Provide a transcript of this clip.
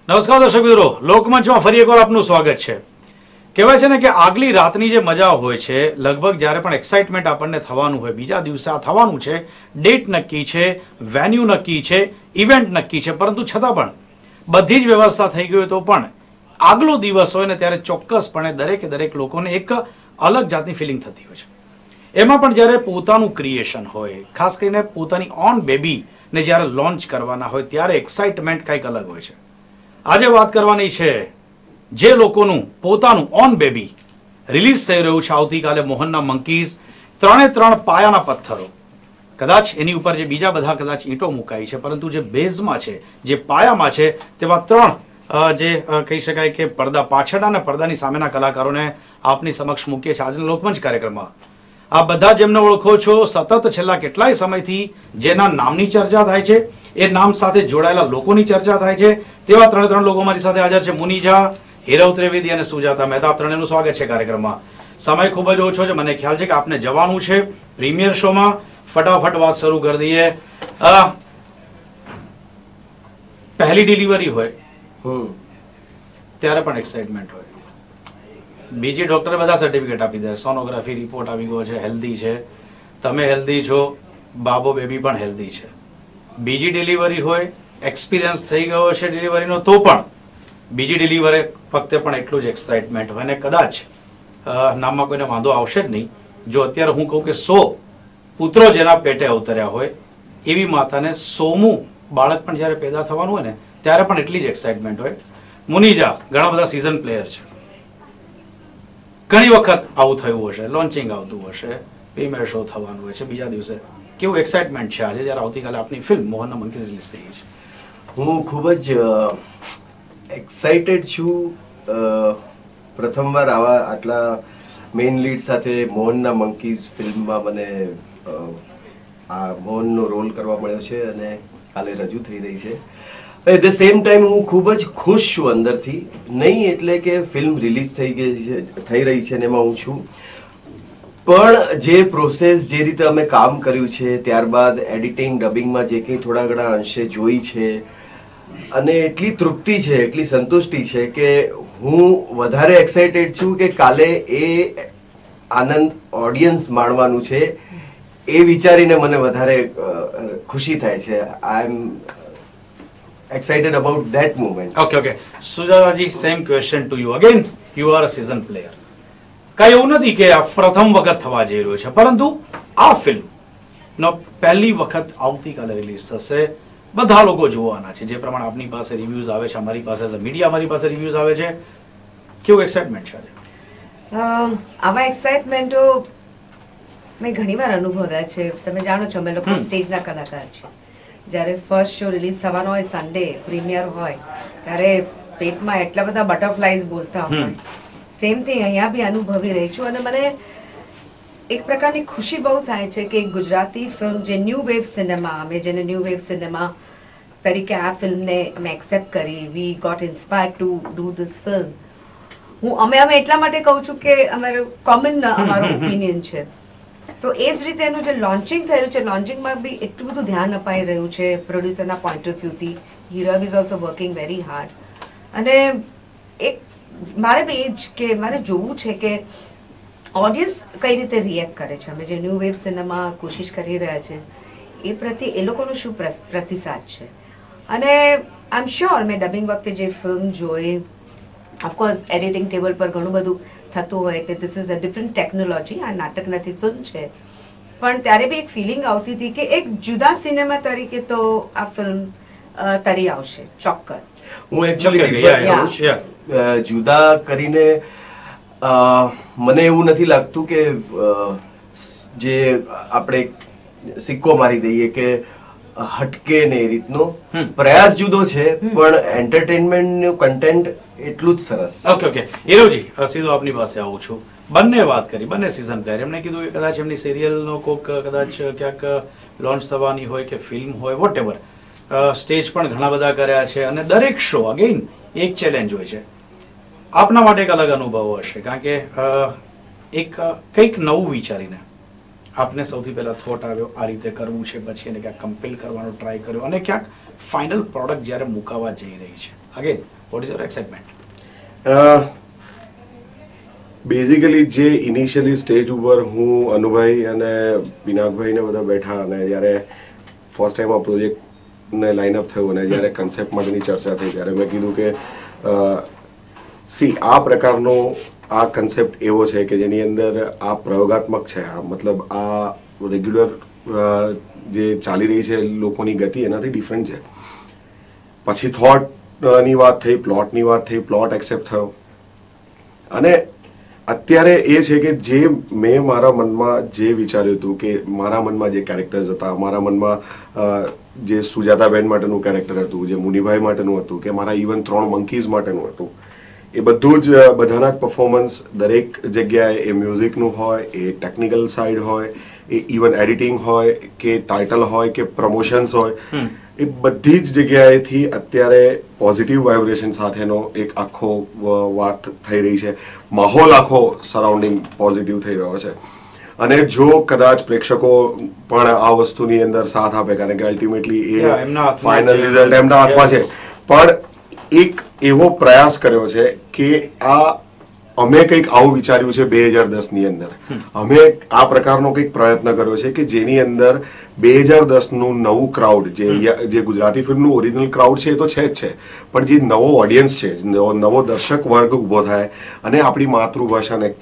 નમસ્કાર દર્શક મિત્રો, લોકમંચમાં ફરી એકવાર આપનું સ્વાગત છે. કહેવાય છે ને કે આગલી રાતની જે મજા હોય છે, લગભગ જ્યારે પણ એક્સાઇટમેન્ટ આપણને થવાનું હોય, બીજા દિવસે આ થવાનું છે, ડેટ નક્કી છે, વેન્યુ નક્કી છે, ઇવેન્ટ નક્કી છે, પરંતુ છતાં પણ બધી જ વ્યવસ્થા થઈ ગઈ હોય તો પણ આગલો દિવસ હોય ને ત્યારે ચોક્કસપણે દરેક લોકોને એક અલગ જાતની ફિલિંગ થતી હોય છે. એમાં પણ જ્યારે પોતાનું ક્રિએશન હોય, ખાસ કરીને પોતાની ઓન બેબીને જ્યારે લોન્ચ કરવાના હોય ત્યારે એક્સાઇટમેન્ટ કંઈક અલગ હોય છે. આજે વાત કરવાની છે જે લોકોનું પોતાનું ઓન બેબી રિલીઝ થઈ રહ્યું છે આવતીકાલે, મોહનના મંકીઝ. 3 પાયાના પથ્થરો, કદાચ એની ઉપર જે બીજા બધા કદાચ ઈંટો મુકાઈ છે, પરંતુ જે બેઝમાં છે, જે પાયામાં છે, તેવા 3 જે કહી શકાય કે પડદા પાછળના અને પડદાની સામેના કલાકારોને આપની સમક્ષ મૂકીએ છીએ આજના લોકમંચ કાર્યક્રમમાં. આ બધા જેમને ઓળખો છો, સતત છેલ્લા કેટલાય સમયથી જેના નામની ચર્ચા થાય છે, એ નામ સાથે જોડાયેલા લોકોની ચર્ચા થાય છે, તેવા 3 લોકો મારી સાથે હાજર છે. મુની ઝા, હીરવ ત્રિવેદી અને સુજાતા મહેતા. ત્રણેયનું સ્વાગત છે કાર્યક્રમમાં. સમય ખૂબ જ ઓછો છે, મને ખ્યાલ છે કે આપને જવાનું છે પ્રીમિયર શોમાં. ફટાફટ વાત શરૂ કરી દઈએ. પહેલી ડિલિવરી હોય ત્યારે પણ એક્સાઇટમેન્ટ હોય. બીજી ડોક્ટરે બધા સર્ટિફિકેટ આપી દે, સોનોગ્રાફી રિપોર્ટ આવી ગયો છે, હેલ્ધી છે, તમે હેલ્ધી છો, બાબો બેબી પણ હેલ્ધી છે. બીજી ડિલિવરી હોય, એક્સપિરિયન્સ થઈ ગયો છે ડિલિવરીનો, તો પણ બીજી ડિલિવરી વખતે પણ એટલું જ એક્સાઇટમેન્ટ હોય. અને કદાચ નામમાં કોઈને વાંધો આવશે જ નહીં જો અત્યારે હું કહું કે 100 પુત્રો જેના પેટે અવતર્યા હોય, એવી માતાને 100મું બાળક પણ જ્યારે પેદા થવાનું હોય ને ત્યારે પણ એટલી જ એક્સાઇટમેન્ટ હોય. મુનીજા ઘણા બધા સિઝન પ્લેયર છે, ઘણી વખત આવું થયું હશે, લોન્ચિંગ આવતું હશે, પ્રીમિયર શો થવાનું હોય છે, બીજા દિવસે કેવું એક્સાઇટમેન્ટ છે આજે જ્યારે આવતીકાલે આપની ફિલ્મ મોહનના મંકીઝ રિલીઝ થઈ ગઈ છે? હું ખૂબ જ એક્સાઇટેડ છું. પ્રથમવાર આટલા મેઇન લીડ સાથે મોહનના મંકીઝ ફિલ્મમાં મને આ મોહનનો રોલ કરવા મળ્યો છે અને કાલે રજૂ થઈ રહી છે. એટ ધ સેમ ટાઈમ હું ખૂબ જ ખુશ છું અંદરથી. નહીં એટલે કે ફિલ્મ રિલીઝ થઈ રહી છે ને એમાં હું છું, પણ જે પ્રોસેસ, જે રીતે અમે કામ કર્યું છે, ત્યારબાદ એડિટિંગ, ડબિંગમાં જે કંઈ થોડા ઘણા અંશે જોઈ છે, અને એટલી તૃપ્તિ છે, એટલી સંતુષ્ટિ છે કે હું વધારે એક્સાઇટેડ છું કે કાલે એ આનંદ ઓડિયન્સ માણવાનું છે એ વિચારીને મને વધારે ખુશી થાય છે. આઈ એમ excited about that moment. Okay. Sujataji, same question to you. Again, you are a seasoned player. કઈ એવું નથી કે આ પ્રથમ વખત થવા જઈ રહ્યું છે, પરંતુ આ ફિલ્મ નો પહેલી વખત આવતીકાલે રિલીઝ થશે. બધા લોકો જોવાના છે. જે પ્રમાણે આપની પાસે રિવ્યુઝ આવે છે, અમારી પાસે મીડિયા, અમારી પાસે રિવ્યુઝ આવે છે, કેવું એક્સાઇટમેન્ટ છે આજે? આવા એક્સાઇટમેન્ટો મેં ઘણીવાર અનુભવ્યા છે. તમે જાણો છો અમે લોકો સ્ટેજના કલાકાર છે. જ્યારે ફર્સ્ટ શો રિલીઝ થવાનો હોય, સન્ડે પ્રીમિયર હોય, ત્યારે પેટમાં એટલા બધા બટરફ્લાઈઝ બોલતા હોય. સેમ થિંગ અહીંયા બી અનુભવી રહી છું અને મને એક પ્રકારની ખુશી બહુ થાય છે કે ગુજરાતી ફિલ્મ જે ન્યૂ વેવ સિનેમા, અમે જેને ન્યૂ વેવ સિનેમા તરીકે આ ફિલ્મને અમે એક્સેપ્ટ કરી, we got inspired to do this film. અમે એટલા માટે કહું છું કે અમારું કોમન અમારો ઓપિનિયન છે. તો એ જ રીતે એનું જે લોન્ચિંગ થયું છે, લોન્ચિંગમાં બી એટલું બધું ધ્યાન અપાઈ રહ્યું છે પ્રોડ્યુસરના પોઈન્ટ ઓફ વ્યૂથી. Hirav is also working very hard. અને એક મારે બી એ જ કે મારે જોવું છે કે ઓડિયન્સ કઈ રીતે રિએક્ટ કરે છે. અમે જે ન્યૂ વેવ સિનેમા કોશિશ કરી રહ્યા છે એ પ્રત્યે એ લોકોનો શું પ્રતિસાદ છે. અને આઈ એમ શ્યોર મેં ડબિંગ વખતે જે ફિલ્મ જોઈ, ઓફકોર્સ એડિટિંગ ટેબલ પર ઘણું બધું થતું હોય કે this is a different technology, આ નાટક નથી, ફિલ્મ છે, પણ ત્યારે બી એક ફિલિંગ આવતી હતી કે એક જુદા સિનેમા તરીકે તો આ ફિલ્મ તરી આવશે ચોક્કસ. હું એકચ્યુઅલી જુદા કરીને મને એવું નથી લાગતું કે જે આપણે સિક્કો મારી દઈએ કે હટકે ને એ રીતનો પ્રયાસ જુદો છે, પણ એન્ટરટેનમેન્ટ નું કન્ટેન્ટ એટલું જ સરસ. ઓકે. હીરવજી, સીધો આપની પાસે આવું છું. બંને વાત કરી, બંને સિઝન પ્લેયર. એમણે કીધું કે કદાચ એમની સિરિયલનો કોઈક કદાચ ક્યાંક લોન્ચ થવાની હોય કે ફિલ્મ હોય, વોટ એવર, સ્ટેજ પણ ઘણા બધા કર્યા છે અને દરેક શો અગેન એક ચેલેન્જ હોય છે. આપના માટે એક અલગ અનુભવ હશે, કારણ કે એક કંઈક નવું વિચારીને આપને સૌથી પહેલા થોટ આવ્યો આ રીતે કરવું છે, પછી એને ક્યાંક કમ્પેલ કરવાનો ટ્રાય કર્યો અને ક્યાંક ફાઇનલ પ્રોડક્ટ જ્યારે મુકાવા જઈ રહી છે. Again what is your excitement? Basically જે ઇનિશિયલી સ્ટેજ ઉપર હું અનુભાઈ અને પિનાકભાઈ ને બધા બેઠા અને જ્યારે ફર્સ્ટ ટાઈમ આ પ્રોજેક્ટને લાઇનઅપ થયું અને જ્યારે કન્સેપ્ટ માટેની ચર્ચા થઈ ત્યારે મેં કીધું કે આ પ્રકારનો આ કન્સેપ્ટ એવો છે કે જેની અંદર આ પ્રયોગાત્મક છે, આ મતલબ આ રેગ્યુલર જે ચાલી રહી છે લોકોની ગતિ એનાથી ડિફરન્ટ છે. પછી થોટની વાત થઈ, પ્લોટની વાત થઈ, પ્લોટ એક્સેપ્ટ થયો અને અત્યારે એ છે કે જે મેં મારા મનમાં જે વિચાર્યું હતું કે મારા મનમાં જે કેરેક્ટર્સ હતા, મારા મનમાં જે સુજાતાબેન માટેનું કેરેક્ટર હતું, જે મુનિભાઈ માટેનું હતું, કે મારા ઇવન 3 મંકીઝ માટેનું હતું, એ બધું જ બધાના જ પરફોર્મન્સ દરેક જગ્યાએ, એ મ્યુઝિકનું હોય, એ ટેકનિકલ સાઈડ હોય, એ ઇવન એડિટિંગ હોય, કે ટાઇટલ હોય, કે પ્રમોશન્સ હોય, એ બધી જ જગ્યાએથી અત્યારે પોઝિટિવ વાઇબ્રેશન સાથેનો એક આખો વાત થઈ રહી છે. માહોલ આખો સરાઉન્ડિંગ પોઝિટિવ થઈ રહ્યો છે અને જો કદાચ પ્રેક્ષકો પણ આ વસ્તુની અંદર સાથ આપે, કારણ કે અલ્ટિમેટલી એ ફાઇનલ રિઝલ્ટ એમના હાથમાં છે, પણ એક એવો પ્રયાસ કર્યો છે કે અમે કંઈક આવું વિચાર્યું છે 2010 ની અંદર, અમે આ પ્રકારનો કંઈક પ્રયત્ન કર્યો છે કે જેની અંદર 2010 નું નવું ક્રાઉડ, જે ગુજરાતી ફિલ્મનું ઓરિજિનલ ક્રાઉડ છે એ તો છે જ છે, પણ જે નવો ઓડિયન્સ છે, નવો દર્શક વર્ગ ઉભો થાય અને આપણી માતૃભાષાને